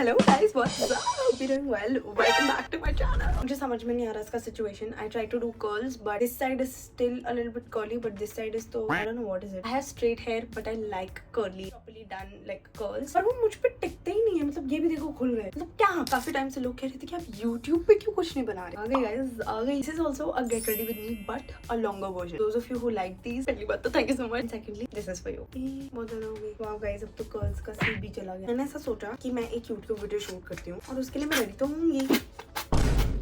Hello guys, what's up? Hope you're doing well. Welcome back to my channel. मुझे समझ में नहीं आ रहा इसका situation. I try to do curls, but this side is still a little bit curly, but this side is तो I don't know what is it. I have straight hair, but I like curly, properly done like curls. पर वो मुझ पे टिकते ही नहीं है. मतलब ये भी देखो खुल गए. मतलब क्या? काफी टाइम से लोग कह रहे थे कि आप YouTube पे क्यों कुछ नहीं बना रहे? आ गई guys, आ गई. This is also a get ready with me, but a longer version. Those of you who like these, पहली बात तो thank you so much. And secondly, this is for you. बहुत ज्यादा हो गई. Wow guys, अब तो curls का सीन भी चला गया. मैंने ऐसा सोचा कि मैं एक YouTube वीडियो शूट करती हूँ और उसके लिए मैं रेडी तो हूँ.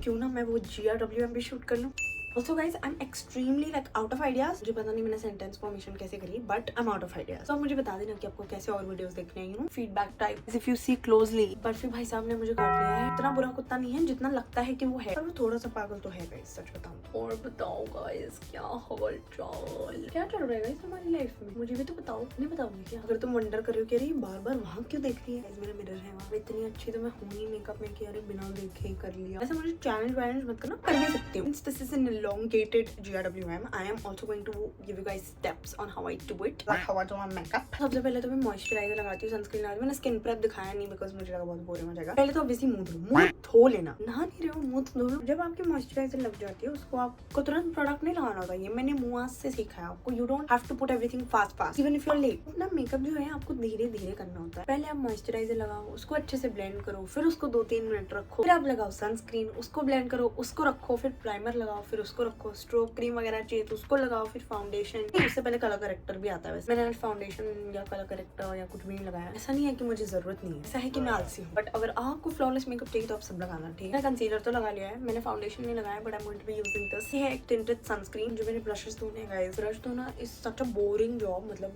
क्यों ना मैं वो GRWM भी शूट कर लूँ. Also guys, I'm extremely like out of ideas. मुझे पता नहीं मैंने सेंटेंस फॉर्मेशन कैसे करी, but I'm out of ideas. तो आप मुझे बता देना कि आपको कैसे और वीडियोस देखने हैं, you know, feedback type. If you see closely. पर फिर भाई साहब ने मुझे काट लिया है. इतना बुरा कुत्ता नहीं है जितना लगता है कि वो है, पर वो थोड़ा सा पागल तो है guys, सच बताऊँ. और बताओ guys, क्या हाल चाल, क्या चल रहा है guys हमारी लाइफ में, मुझे भी तो बताओ. नहीं बताऊंगी क्या? अगर तुम वंडर कर रहे हो कि अरे बार बार वहाँ क्यों देख रही है, मेरा मिरर है वहाँ. इतनी अच्छी तो मैं हूँ नहीं मेकअप में कि अरे बिना देखे कर लिया. ऐसा मुझे चैलेंज मत करना, कर भी सकती हूँ. This is an elongated GRWM. I am also going to give you guys steps on how I do it, like how I do my makeup. सबसे पहले तो मैं मॉइस्चराइजर लगाती हूँ, सनस्क्रीन लगाती हूँ. मैंने स्किन प्रेप दिखाया नहीं बिकॉज मुझे लगा बहुत बोरिंग हो जाएगा. पहले तो ऑब्वियसली मुंह धो लेना. नहा नहीं रहे हो मुंह धो लो. जब आपकी मॉइस्चराइजर लग जाती है उसको आपको तुरंत प्रोडक्ट नहीं लगाना होता. ये मैंने मुंह से सीखा है आपको. You don't have to put everything fast even if you are late. अपना मेकअप जो है आपको धीरे धीरे करना होता है. पहले आप मॉइस्चराइजर लगाओ, उसको अच्छे से ब्लेंड करो, फिर उसको 2-3 मिनट रखो, फिर आप लगाओ सनस्क्रीन, उसको ब्लेंड करो, उसको रखो, फिर प्राइमर लगाओ, फिर उसको रखो, स्ट्रोक क्रीम वगैरह चाहिए तो उसको लगाओ, फिर फाउंडेशन. उससे पहले कलर करेक्टर भी आता है. वैसे मैंने फाउंडेशन या कलर करेक्टर या कुछ भी नहीं लगाया. ऐसा नहीं है कि मुझे जरूरत नहीं है, ऐसा है कि मैं आलसी हूँ. बट अगर आपको फ्लॉलेस मेकअप चाहिए तो आप सब लगाना. ठीक है, कंसीलर तो लगा लिया है मैंने, फाउंडेशन नहीं लगाया, but I am going to be using this. ये है एक टिंटेड सनस्क्रीन. जो मैंने ब्रशेस धोने हैं गाइस, ब्रश धोना is such a boring job. मतलब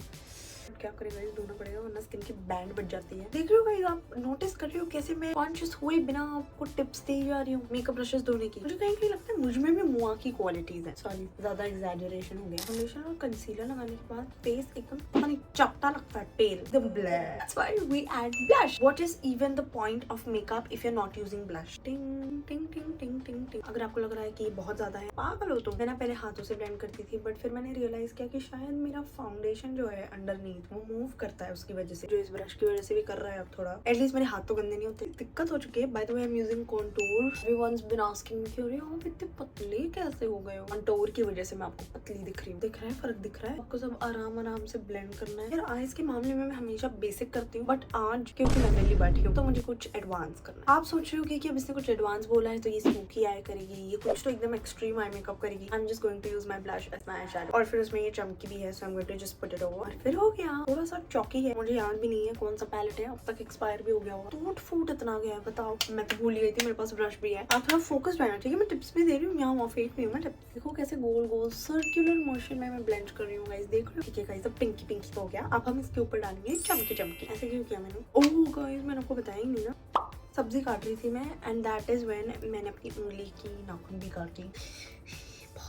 क्या करेगा, धोना पड़ेगा वरना स्किन की बैंड बच जाती है. देख रहे हो गाइस, आप नोटिस कर रहे हो कैसे मैं कॉन्शियस हुए बिना आपको टिप्स दे जा रही हूँ मेकअप ब्रशेस धोने की. मुझे कहीं कहीं लगता है मुझ में भी मुआ की क्वालिटीज है. सॉरी, ज्यादा एग्जैजरेशन हो गया. फाउंडेशन और कंसीलर लगाने के बाद फेस एकदम चपटा लगता है, पेल, एकदम black. That's why we add blush. What is even the point of makeup if you are not using blush. टिंग टिंग टिंग टिंग टिंग टिंग. अगर आपको लग रहा है कि ये बहुत ज्यादा है, पागल हो तुम. मैं ना पहले हाथों से ब्लेंड करती थी, बट फिर मैंने रियलाइज किया कि शायद मेरा फाउंडेशन जो है अंडरनीथ वो मूव करता है उसकी वजह से, जो इस ब्रश की वजह से भी कर रहा है. अब थोड़ा एटलीस्ट मेरे हाथ तो गंदे नहीं होते. दिक्कत हो चुकी है. By the way I am using contour. Everyone's been asking कि अरे आप इतने पतले कैसे हो गए हो. कंटूर की वजह से मैं आपको पतली दिख रही हूँ. दिख रहा है फर्क, दिख रहा है आपको. सब आराम से ब्लेंड करना है. यार आईज के मामले में मैं हमेशा बेसिक करती हूँ, बट आज क्योंकि मैं पहली बैठी हूँ तो मुझे कुछ एडवांस करना है. आप सोच रहे हो कि अब इसने कुछ एडवांस बोला है तो ये स्मोकी आई करेगी, ये कुछ तो एकदम एक्सट्रीम आई मेकअप करेगी. I am just going to use my blush as my shadow. और फिर उसमें ये चमकी भी है, so I am going to just put it over. फिर हो गया. थोड़ा सा चौकी है, मुझे याद भी नहीं है कौन सा पैलेट है, अब तक एक्सपायर भी हो गया होगा. टूट फूट इतना गया है बताओ. मैं तो भूल गई थी मेरे पास ब्रश भी है. आप थोड़ा फोकस रहना. ठीक है, मैं टिप्स भी दे रही हूँ, यहाँ वहाँ फेक नहीं हूँ मैं. देखो कैसे गोल गोल सर्कुलर मोशन में मैं ब्लेंड कर रही हूँ गाइस. देख रहे हो. ठीक है गाइस, अब पिंकी पिंकी हो गया. अब हम इसके ऊपर डालेंगे चमकी चमकी. ऐसे क्यों किया मैंने? ओह गाइस, मैंने आपको बताया ही नहीं ना. सब्जी काट रही थी मैं, एंड दैट इज व्हेन मैंने अपनी उंगली की नाखून भी काट ली.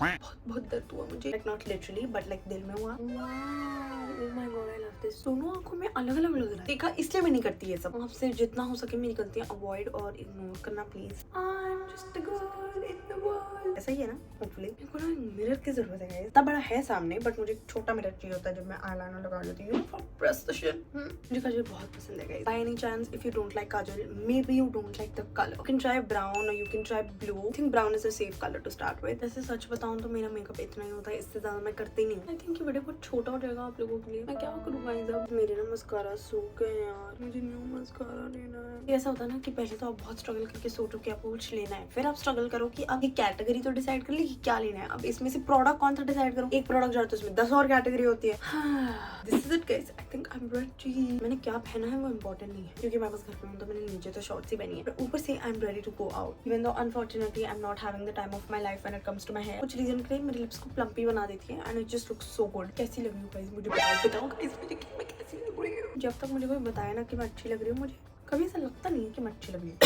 बहुत दर्द हुआ मुझे. Like not literally but like दिल में हुआ. Oh my God, I love this. दोनों आंखों में अलग अलग लग रहा है. देखा, इसलिए मैं नहीं करती ये सब. आपसे जितना हो सके मेरी गलतियां अवॉइड और इग्नोर करना please. I am just a girl in the world. ऐसा ही है ना होपफुली. मेरे को ना मिरर की जरूरत है. इतना बड़ा है सामने, बट मुझे छोटा मिरर चाहिए होता है जब मैं आईलाइनर लगा लेती हूँ फॉर प्रेसिशन. मुझे काजल बहुत पसंद है guys. By any chance if you don't like kajal, maybe you don't like the colour, you can try brown और you can try blue. I think brown is a safe colour to start with. वैसे सच बताऊं तो मेरा makeup इतना ही होता है, इससे ज्यादा मैं करती नहीं हूँ. आई थिंक ये वीडियो बहुत छोटा हो जाएगा आप लोगों के लिए. मैं क्या करूँ गाइस, अब मेरे ना मस्कारा सूख गए यार. मुझे न्यू मस्कारा लेना है. ऐसा होता है ना कि पहले तो आप बहुत स्ट्रगल करके सोचो कि आपको कुछ लेना है, फिर आप स्ट्रगल करो कि अब ये कैटेगरी तो डिसाइड कर ली कि क्या लेना है. अब इसमें से प्रोडक्ट कौन सा डिसाइड करो. एक प्रोडक्ट जाए तो उसमें 10 और कैटेगरी होती है. This is it guys. I think I am ready. मैंने क्या पहना है वो इम्पोर्टेंट नहीं है, क्योंकि मैं बस घर पे हूँ तो मैंने नीचे तो शॉर्ट्स ही पहनी है. ऊपर से I am ready to go out. Even though unfortunately I am not having the time of my life when it comes to my hair. कुछ रीजन के लिए मेरे लिप्स को प्लम्पी बना देती है and it just looks so good. कैसी लग रही हूँ गाइस मुझे बताओ गाइस, मुझे मैं कैसी लग रही हूँ. जब तक मुझे कोई बताया ना कि मैं अच्छी लग रही हूँ, मुझे कभी ऐसा लगता नहीं है कि मैं अच्छी लग रही हूँ.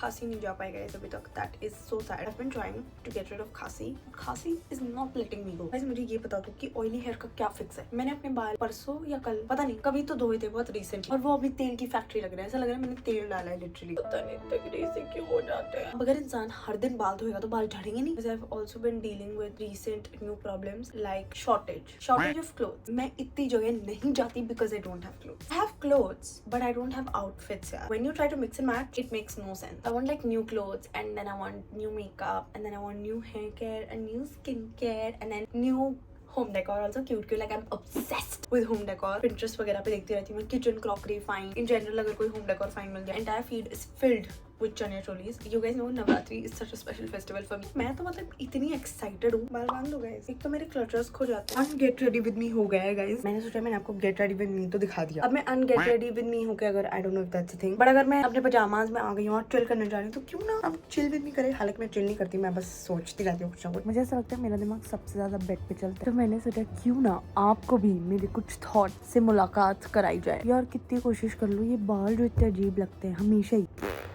खांसी नहीं जा पाएगा इस अभी तक. That is so sad. I've been trying to get rid of खांसी. खांसी is not letting me go. guys मुझे ये बता दो कि ऑयली हेयर का क्या फिक्स है. मैंने अपने बाल परसों या कल पता नहीं कभी तो धोए थे बहुत रिसेंटली और वो अभी तेल की फैक्ट्री लग रहा है. ऐसा लग रहा है मैंने तेल डाला है लिटरली. पता नहीं तगड़े से क्यों हो जाते हैं. अगर इंसान हर दिन बाल धोएगा तो बाल झड़ेंगे नहीं. I've also been dealing with recent new problems like shortage of clothes. मैं इतनी जगह नहीं जाती because I don't have clothes. I have clothes but I don't have outfits. Yeah. When you try to mix and match, it makes no sense. I want like new clothes and then I want new makeup and then I want new hair care and new skin care and then new home decor also cute like I'm obsessed with home decor. Pinterest वगैरह पे देखती रहती हूँ मैं. kitchen crockery find in general अगर कोई home decor find मिल जाए. entire feed is filled with chanya cholis. You guys know Navratri is such a special festival for me. मैं तो मतलब इतनी excited हूँ. बाल बांध दो guys. एक तो मेरे clutches खो जाते हैं. Get ready with me हो गया है guys. मैंने सोचा मैंने आपको get ready with me तो दिखा दिया. अब मैं get ready with me हो के अगर I don't know if that's a thing. but अगर मैं अपने पजामाज में आ गई हूँ और chill करने जा रही हूँ तो क्यों ना अब chill with me करे. हालांकि मैं chill नहीं करती. मैं बस सोचती रहती हूँ कुछ ना कुछ. मुझे ऐसा लगता है मेरा दिमाग सबसे ज्यादा बेड पे चलता है. तो मैंने सोचा क्यों ना आपको भी मेरे कुछ थॉट से मुलाकात कराई जाए. यार कितनी कोशिश कर लो ये बाल जो इतने अजीब लगते हैं हमेशा ही.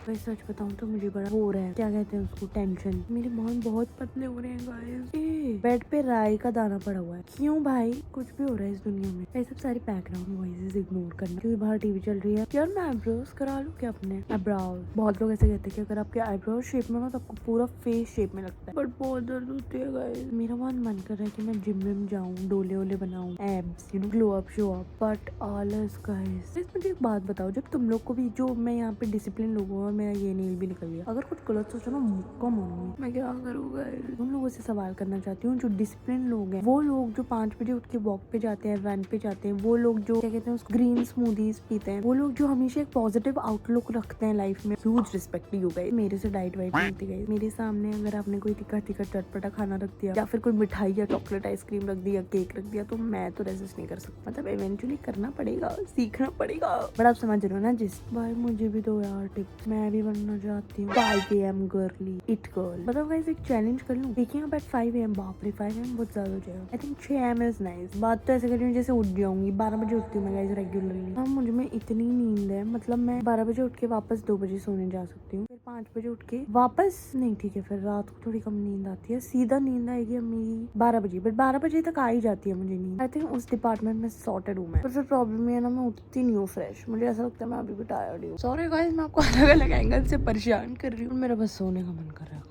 वैसे सच बताऊं तो मुझे बड़ा हो रहा है. क्या कहते हैं उसको टेंशन. मेरे बाल बहुत पतले हो रहे हैं गाइस. बेड पे राई का दाना पड़ा हुआ है. क्यों भाई कुछ भी हो रहा है इस दुनिया में. ये सब सारी बैकग्राउंड वॉइसेस इग्नोर करना क्योंकि बाहर टीवी चल रही है. यार मैं आईब्रोज करा लूं क्या अपने आईब्रोज. बहुत लोग ऐसे कहते हैं कि अगर आपके आईब्रोज शेप में हो तो आपको पूरा फेस शेप में लगता है. बट बहुत दर्द होती है गाइस. मेरा बहुत मन कर रहा है कि मैं जिम में जाऊँ डोले वोले बनाऊँ abs you know glow up show up. But also guys मुझे एक बात बताओ. जब तुम लोग को भी जो मैं यहाँ पे डिसिप्लिन लोगों और मेरा ये नेल भी निकल गया. अगर कुछ गलत सोचो ना मुक्का मारूंगी. मैं क्या करूँगा. उन लोगों से सवाल करना चाहती हूँ जो डिसिप्लिन लोग हैं. वो लोग जो 5 बजे उठ के वॉक पे जाते हैं रन पे जाते हैं. वो लोग जो क्या कहते हैं ग्रीन स्मूदीज पीते हैं. वो लोग जो हमेशा एक पॉजिटिव आउटलुक रखते हैं लाइफ में. Huge respect you guys. मेरे से डाइट वाइट मिलती गई. मेरे सामने अगर आपने कोई तीखा तीखा चटपटा खाना रख दिया या फिर कोई मिठाई या चॉकलेट आइसक्रीम रख दी या केक रख दिया तो मैं तो रेजिस्ट नहीं कर सकता. मतलब इवेंचुअली करना पड़ेगा सीखना पड़ेगा. बट आप समझ रहे हो ना जिस भाई मुझे भी दो यार टिप्स. मैं भी बनना चाहती हूँ 5 AM गर्ली इट गर्ल. मतलब गाइस एक चैलेंज कर लूँ. Waking up at 5 AM. बाप रे 5 AM बहुत ज्यादा हो जाएगा. I think 6 AM is nice. बात तो ऐसे कर रही हूँ जैसे उठ जाऊंगी. 12 बजे उठती हूँ मैं गाइस रेगुलरली. हाँ मुझे में इतनी नींद है. मतलब मैं 12 बजे उठ के वापस 2 बजे सोने जा सकती हूँ. फिर 5 बजे उठ के वापस नहीं ठीक है. फिर रात को थोड़ी कम नींद आती है. सीधा नींद आएगी मेरी 12 बजे. बट 12 बजे तक आ ही जाती है मुझे नींद. आई थिंक उस डिपार्टमेंट में सॉर्टेड हूँ मैं. पर फिर प्रॉब्लम ये है ना मैं उठती नहीं हूँ फ्रेश. मुझे ऐसा लगता है मैं अभी भी टायर्ड हूँ. सॉरी गाइस मैं आपको अलग अलग एंगल से परेशान कर रही हूँ. मेरा बस सोने का मन कर रहा है.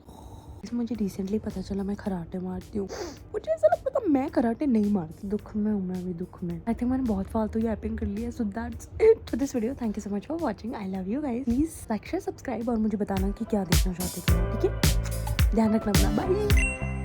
मुझे रिसेंटली पता चला मैं कराटे मारती हूँ. मुझे ऐसा लगता है मैं कराटे नहीं मारती. दुख में हूँ मैं अभी दुख में. आई थिंक मैंने बहुत फालतू यापिंग कर लिया. So that's it for this video. Thank you so much for watching. I love you guys. Please like share subscribe और मुझे बताना कि क्या देखना चाहते थे. ठीक है ध्यान रखना अपना. बाय.